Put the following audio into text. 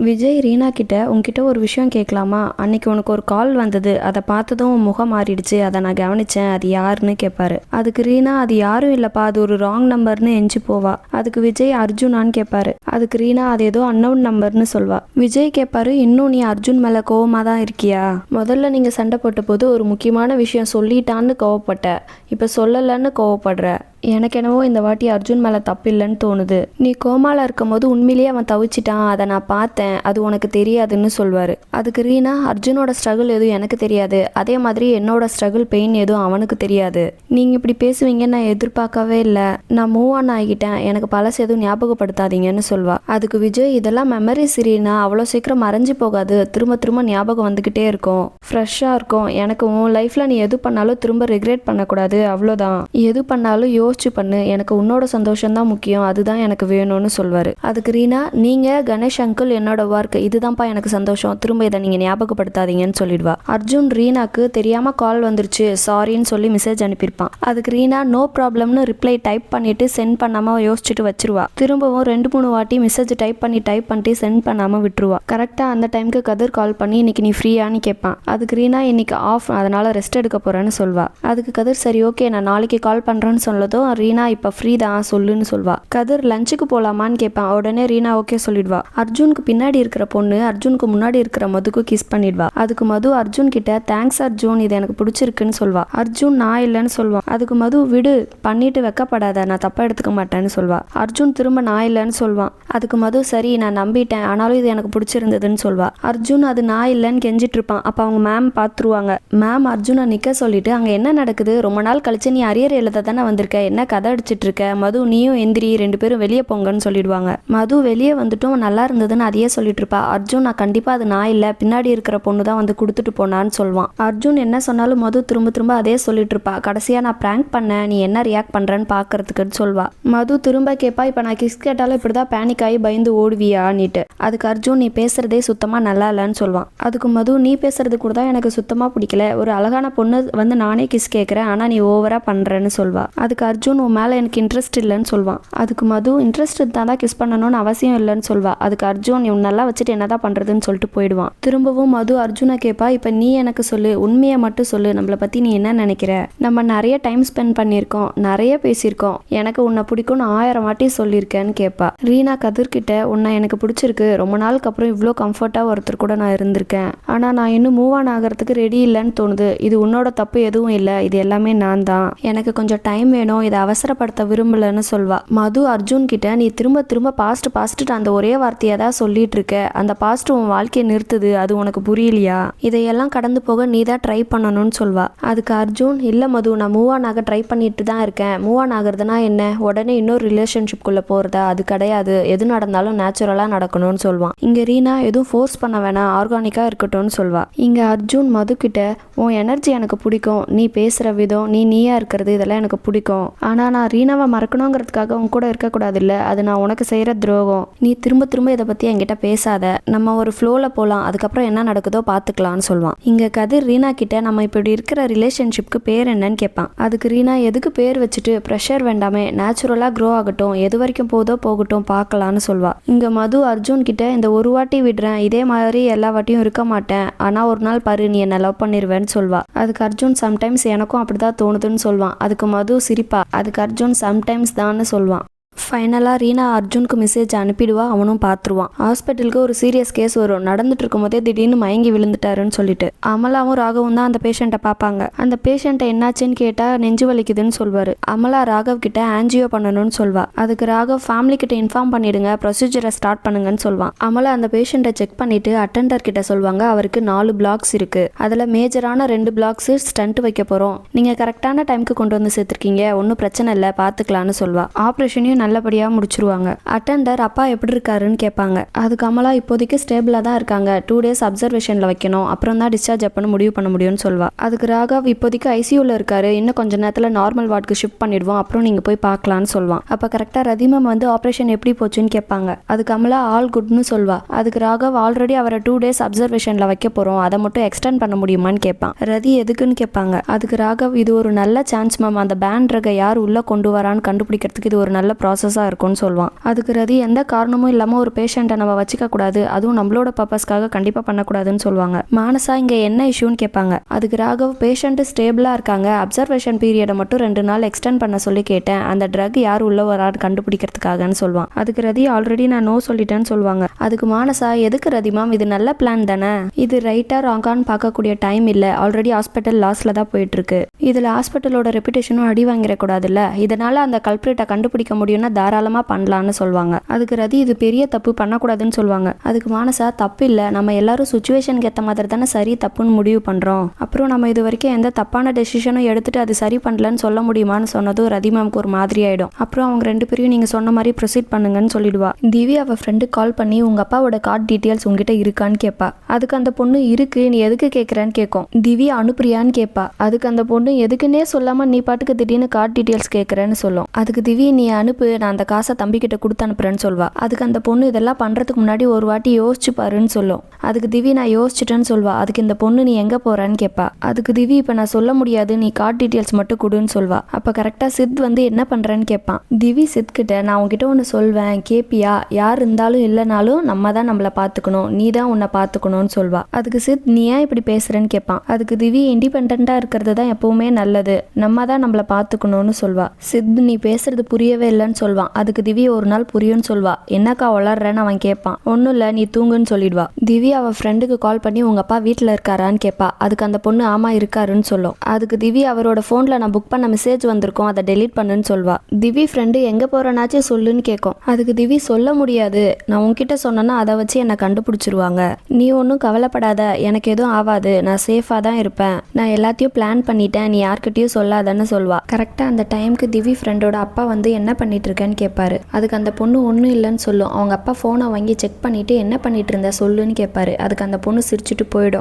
விஜய் ரீனா கிட்ட உன்கிட்ட ஒரு விஷயம் கேட்கலாமா? அன்னைக்கு உனக்கு ஒரு கால் வந்தது, அதை பார்த்ததும் உன் முகம் மாறிடுச்சு, அதை நான் கவனிச்சேன், அது யாருன்னு கேட்பாரு. அதுக்கு ரீனா அது யாரும் இல்லப்பா, அது ஒரு ராங் நம்பர்னு எஞ்சி போவா. அதுக்கு விஜய் அர்ஜுனான்னு கேட்பாரு. அதுக்கு ரீனா அது ஏதோ அன்னவுன் நம்பர்னு சொல்வா. விஜய் கேட்பாரு, இன்னும் நீ அர்ஜுன் மேல கோவமா தான் இருக்கியா? முதல்ல நீங்க சண்டை போட்ட போது ஒரு முக்கியமான விஷயம் சொல்லிட்டான்னு கோவப்பட்ட, இப்ப சொல்லலன்னு கோவப்படுற. எனக்கு என்னவோ இந்த வாட்டி அர்ஜுன் மேலே தப்பு இல்லைன்னு தோணுது. நீ கோமால இருக்கும் போது உண்மையிலேயே அவன் தவிச்சிட்டான், அதை நான் பார்த்தேன், அது உனக்கு தெரியாதுன்னு சொல்வார். அதுக்கு ரீனா அர்ஜுனோட ஸ்ட்ரகிள் எதுவும் எனக்கு தெரியாது, அதே மாதிரி என்னோட ஸ்ட்ரகிள் பெயின் எதுவும் அவனுக்கு தெரியாது. நீங்கள் இப்படி பேசுவீங்கன்னு நான் எதிர்பார்க்கவே இல்லை. நான் மூவ் ஆன் ஆகிட்டேன், எனக்கு பழசு எதுவும் ஞாபகப்படுத்தாதீங்கன்னு சொல்வா. அதுக்கு விஜய் இதெல்லாம் மெமரிஸ் ரீனா, அவ்வளோ சீக்கிரம் மறைஞ்சு போகாது, திரும்ப திரும்ப ஞாபகம் வந்துக்கிட்டே இருக்கும், ஃப்ரெஷ்ஷாக இருக்கும். எனக்கு உன் லைஃப்பில் நீ எது பண்ணாலும் திரும்ப ரிக்ரெட் பண்ணக்கூடாது, அவ்வளோதான். எது பண்ணாலும் யோசிச்சு பண்ணு, எனக்கு உன்னோட சந்தோஷம் தான் முக்கியம், அதுதான் எனக்கு வேணும்னு சொல்வாரு. அதுக்கு ரீனா நீங்க கணேஷ் அங்கிள் என்னோட ஒர்க், இதுதான்ப்பா எனக்கு சந்தோஷம், திரும்ப இதை நீங்க ஞாபகப்படுத்தாதீங்கன்னு சொல்லிடுவா. அர்ஜுன் ரீனாக்கு தெரியாம கால் வந்துருச்சு, சாரின்னு சொல்லி மெசேஜ் அனுப்பியிருப்பான். அதுக்கு ரீனா நோ ப்ராப்ளம்னு ரிப்ளை டைப் பண்ணிட்டு சென்ட் பண்ணாம யோசிச்சுட்டு வச்சிருவா. திரும்பவும் 2-3 வாட்டி மெசேஜ் டைப் பண்ணிட்டு சென்ட் பண்ணாம விட்டுருவா. கரெக்டா அந்த டைமுக்கு கதிர் கால் பண்ணி இன்னைக்கு நீ ஃப்ரீயான்னு கேட்பான். அதுக்கு ரீனா இன்னைக்கு ஆஃப், அதனால ரெஸ்ட் எடுக்க போறேன்னு சொல்வா. அதுக்கு கதிர் சரி ஓகே நான் நாளைக்கு கால் பண்றேன்னு சொல்லதும் ரீனா இப்ப ஃப்ரீ தான் சொல்லுன்னு சொல்வா. கதிர் லஞ்சுக்கு போலாமான்னு கேட்பான். உடனே ரீனா ஓகே சொல்லிடுவா. அர்ஜுனுக்கு பின்னாடி இருக்கிற பொண்ணு அர்ஜுனுக்கு முன்னாடி இருக்கிற மதுக்கு கிஸ் பண்ணிடுவா. அதுக்கு மது அர்ஜுன் கிட்ட தேங்க்ஸ் அர்ஜுன், இது எனக்கு பிடிச்சிருக்குன்னு சொல்வா. அர்ஜுன் நான் இல்லைன்னு சொல்வான். அதுக்கு மது விடு, பண்ணிட்டு வெக்கப்படாத, நான் தப்பா எடுத்துக்க மாட்டேன்னு சொல்வா. அர்ஜுன் திரும்ப நான் இல்லைன்னு சொல்வான். அதுக்கு மது சரி நான் நம்பிட்டேன், ஆனாலும் இது எனக்கு பிடிச்சிருந்ததுன்னு சொல்வா. அர்ஜுன் அது நான் இல்லைன்னு கெஞ்சிட்டு இருப்பான். அப்ப அவங்க மேம் பார்த்துருவாங்க. மேம் அர்ஜுனை நிக்க சொல்லிட்டு அங்க என்ன நடக்குது, ரொம்ப நாள் கழிச்சு நீ அரியர் எழுத தானே வந்திருக்க, என்ன கதை அடிச்சிட்டு இருக்க, மது நீயும் எந்திரி, 2 பேரும் வெளியே போங்கன்னு சொல்லிடுவாங்க. மது வெளியே வந்துட்டும் நல்லா இருந்ததுன்னு அதையே சொல்லிட்டு இருப்பா. அர்ஜுன் நான் கண்டிப்பா அது நான் இல்லை, பின்னாடி இருக்கிற பொண்ணு தான் வந்து கொடுத்துட்டு போனான்னு சொல்வான். அர்ஜுன் என்ன சொன்னாலும் மது திரும்ப திரும்ப அதே சொல்லிட்டு இருப்பா. கடைசியா நான் பிராங்க் பண்ணேன், நீ என்ன ரியாக்ட் பண்றேன்னு பாக்குறதுக்குன்னு சொல்வா. மது திரும்ப கேட்பா, இப்ப நான் கிஸ் கேட்டாலும் இப்படிதான் பேனிக் ஆகி பயந்து ஓடுவியான்னுட்டு. அதுக்கு அர்ஜுன் நீ பேசுறதே சுத்தமா நல்லா இல்லைன்னு சொல்வான். அதுக்கு மது நீ பேசுறது கூட தான் எனக்கு சுத்தமா பிடிக்கல, ஒரு அழகான பொண்ணு வந்து நானே கிஸ் கேட்கிறேன், ஆனா நீ ஓவரா பண்றேன்னு சொல்வா. அதுக்கு அர்ஜுன் உன் மேல எனக்கு இன்ட்ரெஸ்ட் இல்லைன்னு சொல்வான். அதுக்கு மது இன்ட்ரெஸ்ட் தான் கிஸ் பண்ணணும்னு அவசியம் இல்லைன்னு சொல்வா. அதுக்கு அர்ஜுன் இவன் நல்லா வச்சுட்டு என்னதான் பண்றதுன்னு சொல்லிட்டு போயிடுவான். திரும்பவும் மது அர்ஜுனை கேட்பா, இப்ப நீ எனக்கு சொல்லு, உண்மையை மட்டும் சொல்லு, நம்மளை பத்தி நீ என்ன நினைக்கிற, நம்ம நிறைய டைம் ஸ்பெண்ட் பண்ணியிருக்கோம், நிறைய பேசியிருக்கோம், எனக்கு உன்னை பிடிக்கும்னு 1000 வாட்டி சொல்லியிருக்கேன்னு கேட்பா. ரீனா கதிர்கிட்ட உன்னை எனக்கு பிடிச்சிருக்கு, ரொம்ப நாளுக்கு அப்புறம் இவ்வளோ கம்ஃபர்ட்டா ஒருத்தர் கூட நான் இருந்திருக்கேன், ஆனா நான் இன்னும் மூவ் ஆன் ஆகிறதுக்கு ரெடி இல்லைன்னு தோணுது, இது உன்னோட தப்பு எதுவும் இல்லை, இது எல்லாமே நான் தான், எனக்கு கொஞ்சம் டைம் வேணும், இதை அவசரப்படுத்த விரும்பலன்னு சொல்வா. மது அர்ஜுன் கிட்ட நீ திரும்ப திரும்ப பாஸ்ட் அந்த ஒரே வார்த்தையை தான் சொல்லிட்டு இருக்க, அந்த பாஸ்ட் உன் வாழ்க்கையை நிறுத்துது, அது உனக்கு புரியலையா, இதையெல்லாம் கடந்து போக நீ தான் ட்ரை பண்ணணும்னு சொல்வா. அதுக்கு அர்ஜுன் இல்ல மது, நான் மூவ் ஆன் ஆக ட்ரை பண்ணிட்டு தான் இருக்கேன், மூவ் ஆன் ஆகுறதுனா என்ன, உடனே இன்னொரு ரிலேஷன்ஷிப்குள்ள போறதா, அது கிடையாது, எது நடந்தாலும் நேச்சுரலா நடக்கணும்னு சொல்வான். இங்க ரீனா எதுவும் ஃபோர்ஸ் பண்ண வேணாம், ஆர்கானிக்கா இருக்கட்டும்னு சொல்வா. இங்க அர்ஜுன் மது கிட்ட உன் எனர்ஜி எனக்கு பிடிக்கும், நீ பேசுற விதம், நீயா இருக்கிறது, இதெல்லாம் எனக்கு பிடிக்கும், ஆனா நான் ரீனாவை மறக்கணுங்கிறதுக்காக உன் கூட இருக்கக்கூடாது இல்ல, அது நான் உனக்கு செய்யற துரோகம், நீ திரும்ப திரும்ப இதை பத்தி என்கிட்ட பேசாத, நம்ம ஒரு ஃப்ளோல போலாம், அதுக்கப்புறம் என்ன நடக்குதோ பாத்துக்கலாம்னு சொல்வான். இங்க கதிர் ரீனா கிட்ட நம்ம இப்படி இருக்கிற ரிலேஷன்ஷிப்க்கு பேர் என்னன்னு கேட்பான். அதுக்கு ரீனா எதுக்கு பேர் வச்சுட்டு, ப்ரெஷர் வேண்டாமே, நேச்சுரலா க்ரோ ஆகட்டும், எது வரைக்கும் போதோ போகட்டும், பார்க்கலான்னு சொல்வா. இங்க மது அர்ஜுன் கிட்ட இந்த ஒரு வாட்டி விடுறேன், இதே மாதிரி எல்லா வாட்டியும் இருக்க மாட்டேன், ஆனா ஒரு நாள் பாரு நீ என்ன லவ் பண்ணிருவேன்னு சொல்வா. அதுக்கு அர்ஜுன் சம்டைம்ஸ் எனக்கும் அப்படிதான் தோணுதுன்னு சொல்வான். அதுக்கு மது சிரிப்பா. அதுக்கு அர்ஜுன் சம்டைம்ஸ் தான்னு சொல்வான். ஃபைனலாக ரீனா அர்ஜுனுக்கு மெசேஜ் அனுப்பிடுவா. அவனும் பார்த்துருவான். ஹாஸ்பிட்டலுக்கு ஒரு சீரியஸ் கேஸ் வரும். நடந்துட்டு இருக்கும் போதே திடீர்னு மயங்கி விழுந்துட்டாருன்னு சொல்லிட்டு அமலாவும் ராகவும் தான் அந்த பேஷண்ட்டை பார்ப்பாங்க. அந்த பேஷண்ட்டை என்னாச்சுன்னு கேட்டால் நெஞ்சு வலிக்குதுன்னு சொல்வார். அமலா ராகவ் கிட்ட ஆன்ஜியோ பண்ணணும்னு சொல்வா. அதுக்கு ராகவ் ஃபேமிலி கிட்ட இன்ஃபார்ம் பண்ணிடுங்க, ப்ரொசீஜரை ஸ்டார்ட் பண்ணுங்கன்னு சொல்வான். அமலா அந்த பேஷண்ட்டை செக் பண்ணிட்டு அட்டெண்டர் கிட்ட சொல்வாங்க, அவருக்கு 4 பிளாக்ஸ் இருக்கு, அதில் மேஜரான 2 பிளாக்ஸ் ஸ்டண்ட் வைக்க போகிறோம், நீங்கள் கரெக்டான டைமுக்கு கொண்டு வந்து சேர்த்துருக்கீங்க, ஒன்றும் பிரச்சனை இல்லை, பார்த்துக்கலான்னு சொல்வா. ஆப்ரேஷனையும் நல்லபடியா முடிச்சிருவாங்க. அட்டெண்டர் அப்பா எப்படி இருக்காருன்னு கேட்பாங்க. அதுக்கு அமலா இப்போதைக்கு ஸ்டேபிளா தான் இருக்காங்க, 2 டேஸ் அப்சர்வேஷன்ல வைக்கணும், அப்புறம் தான் டிஸ்சார்ஜ் அப்பன்னு முடிவு பண்ண முடியும்னு சொல்வா. அதுக்கு ராகவ் இப்போதைக்கு ஐசியூல இருக்காரு, இன்னும் கொஞ்ச நேரத்துல நார்மல் வார்டுக்கு ஷிஃப்ட் பண்ணிடுவோம், அப்புறம் நீங்க போய் பார்க்கலாம்னு சொல்வான். அப்ப கரெக்டா ரதிமம் வந்து ஆப்ரேஷன் எப்படி போச்சுன்னு கேட்பாங்க. அதுக்கு அமலா ஆல் குட்னு சொல்வா. அதுக்கு ராகவ் ஆல்ரெடி அவரை 2 டேஸ் அப்சர்வேஷன்ல வைக்க போறோம், அதை மட்டும் எக்ஸ்டெண்ட் பண்ண முடியுமான்னு கேட்பான். ரதி எதுக்குன்னு கேட்பாங்க. அதுக்கு ராகவ் இது ஒரு நல்ல சான்ஸ் மேம், அந்த பேண்ட் ரக யார் உள்ள கொண்டு வரான்னு கண்டுபிடிக்கிறதுக்கு இது ஒரு நல்ல ப்ராசஸ், ப்ராசஸாக இருக்கும்னு சொல்லுவான். அதுக்கு ரதி எந்த காரணமும் இல்லாமல் ஒரு பேஷண்ட்டை நம்ம வச்சுக்க கூடாது, அதுவும் நம்மளோட பர்பஸ்க்காக கண்டிப்பாக பண்ணக்கூடாதுன்னு சொல்லுவாங்க. மானசா இங்கே என்ன இஷ்யூன்னு கேட்பாங்க. அதுக்கு ராகவ் பேஷண்ட்டு ஸ்டேபிளாக இருக்காங்க, அப்சர்வேஷன் பீரியடை மட்டும் 2 நாள் எக்ஸ்டெண்ட் பண்ண சொல்லி கேட்டேன், அந்த ட்ரக் யார் உள்ள வரான்னு கண்டுபிடிக்கிறதுக்காகன்னு சொல்லுவான். அதுக்கு ரதி ஆல்ரெடி நான் நோ சொல்லிட்டேன்னு சொல்லுவாங்க. அதுக்கு மானசா எதுக்கு ரதி மேம், இது நல்ல பிளான் தானே, இது ரைட்டா ராங்கான்னு பார்க்கக்கூடிய டைம் இல்லை, ஆல்ரெடி ஹாஸ்பிட்டல் லாஸ்ல தான் போயிட்டு இருக்கு, இதில் ஹாஸ்பிட்டலோட ரெப்புடேஷனும் அடி வாங்கிடக்கூடாதுல்ல, இதனால அந்த கல்பிரேட்டை கண்டுபிடிக்க முடியும்னா தாராளமாக பண்ணலான்னு சொல்லுவாங்க. அதுக்கு ரதி இது பெரிய தப்பு, பண்ணக்கூடாதுன்னு சொல்லுவாங்க. அதுக்கு மானசா தப்பு இல்லை, நம்ம எல்லாரும் சுச்சுவேஷனுக்கு ஏற்ற மாதிரி தானே சரி தப்புன்னு முடிவு பண்ணுறோம், அப்புறம் நம்ம இது வரைக்கும் எந்த தப்பான டெசிஷனும் எடுத்துட்டு அது சரி பண்ணலன்னு சொல்ல முடியுமான்னு சொன்னதும் ரதி மேம்க்கு ஒரு மாதிரி ஆயிடும். அப்புறம் அவங்க 2 பேரையும் நீங்கள் சொன்ன மாதிரி ப்ரொசீட் பண்ணுங்கன்னு சொல்லிடுவா. திவி அவள் ஃப்ரெண்டு கால் பண்ணி உங்கள் அப்பாவோட கார்டு டீட்டெயில்ஸ் உங்ககிட்ட இருக்கான்னு கேட்பா. அதுக்கு அந்த பொண்ணு இருக்கு, நீ எதுக்கு கேட்குறேன்னு கேட்கும். திவி அனுப்புறியான்னு கேட்பா. அதுக்கு அந்த பொண்ணு எதுக்குன்னே சொல்லாமல் நீ பாட்டுக்கு திடீர்னு கார்டு டீட்டெயில்ஸ் கேட்குறேன்னு சொல்லும். அதுக்கு திவி நீ அனுப்பு, நான் அந்த காசை தம்பிக்கிட்ட கொடுத்து அனுப்புறேன்னு சொல்வா. அதுக்கு அந்த பொண்ணு இதெல்லாம் பண்ணுறதுக்கு முன்னாடி ஒரு வாட்டி யோசிச்சு பாருன்னு சொல்லும். அதுக்கு திவி நான் யோசிச்சுட்டேன்னு சொல்வா. அதுக்கு இந்த பொண்ணு நீ எங்கே போகிறான்னு கேட்பா. அதுக்கு திவி இப்போ நான் சொல்ல முடியாது, நீ கார்டு டீட்டெயில்ஸ் மட்டும் கொடுன்னு சொல்வா. அப்போ கரெக்டாக சித் வந்து என்ன பண்ணுறேன்னு கேட்பான். திவி சித் கிட்ட நான் உங்ககிட்ட ஒன்று சொல்வேன் கேப்பியா, யார் இருந்தாலும் இல்லைனாலும் நம்ம தான் நம்மளை பார்த்துக்கணும், நீ தான் உன்னை பார்த்துக்கணும்னு சொல்வா. அதுக்கு சித் நீ ஏன் இப்படி பேசுறேன்னு கேட்பான். அதுக்கு திவி இண்டிபெண்ட்டாக இருக்கிறது தான் எப்பவுமே நல்லது, நம்ம தான் நம்மளை பார்த்துக்கணும்னு சொல்வா. சித் நீ பேசுறது புரியவே இல்லைன்னு சொல்வான். அதுக்கு திவி ஒரு நாள் புரியும்னு சொல்வா. என்னக்கா வளர்றேன்னு அவன் கேட்பான். ஒன்றும் இல்லை நீ தூங்குன்னு சொல்லிடுவா. திவி அவள் ஃப்ரெண்டுக்கு கால் பண்ணி உங்கள் அப்பா வீட்டில் இருக்காரான்னு கேட்பா. அதுக்கு அந்த பொண்ணு ஆமாம் இருக்காருன்னு சொல்லும். அதுக்கு திவி அவரோட ஃபோனில் நான் புக் பண்ண மெசேஜ் வந்திருக்கோம், அதை டெலீட் பண்ணுன்னு சொல்வா. திவி ஃப்ரெண்டு எங்கே போகிறனாச்சும் சொல்லுன்னு கேட்கும். அதுக்கு திவி சொல்ல முடியாது, நான் உன்கிட்ட சொன்னேன்னா அதை வச்சு என்னை கண்டுபிடிச்சிருவாங்க, நீ ஒன்றும் கவலைப்படாத, எனக்கு எதுவும் ஆகாது, நான் சேஃபாக தான் இருப்பேன், நான் எல்லாத்தையும் பிளான் பண்ணிட்டேன், நீ யார்கிட்டயும் சொல்லாதன்னு சொல்வா. கரெக்டாக அந்த டைமுக்கு திவி ஃப்ரெண்டோட அப்பா வந்து என்ன பண்ணிட்டு இருக்கேன்னு கேட்பாரு. அதுக்கு அந்த பொண்ணு ஒன்றும் இல்லைன்னு சொல்லும். அவங்க அப்பா ஃபோனை வாங்கி செக் பண்ணிட்டு என்ன பண்ணிட்டு இருந்த சொல்லுன்னு கேட்பாரு. அதுக்கு அந்த பொண்ணு சிரிச்சுட்டு போயிடும்.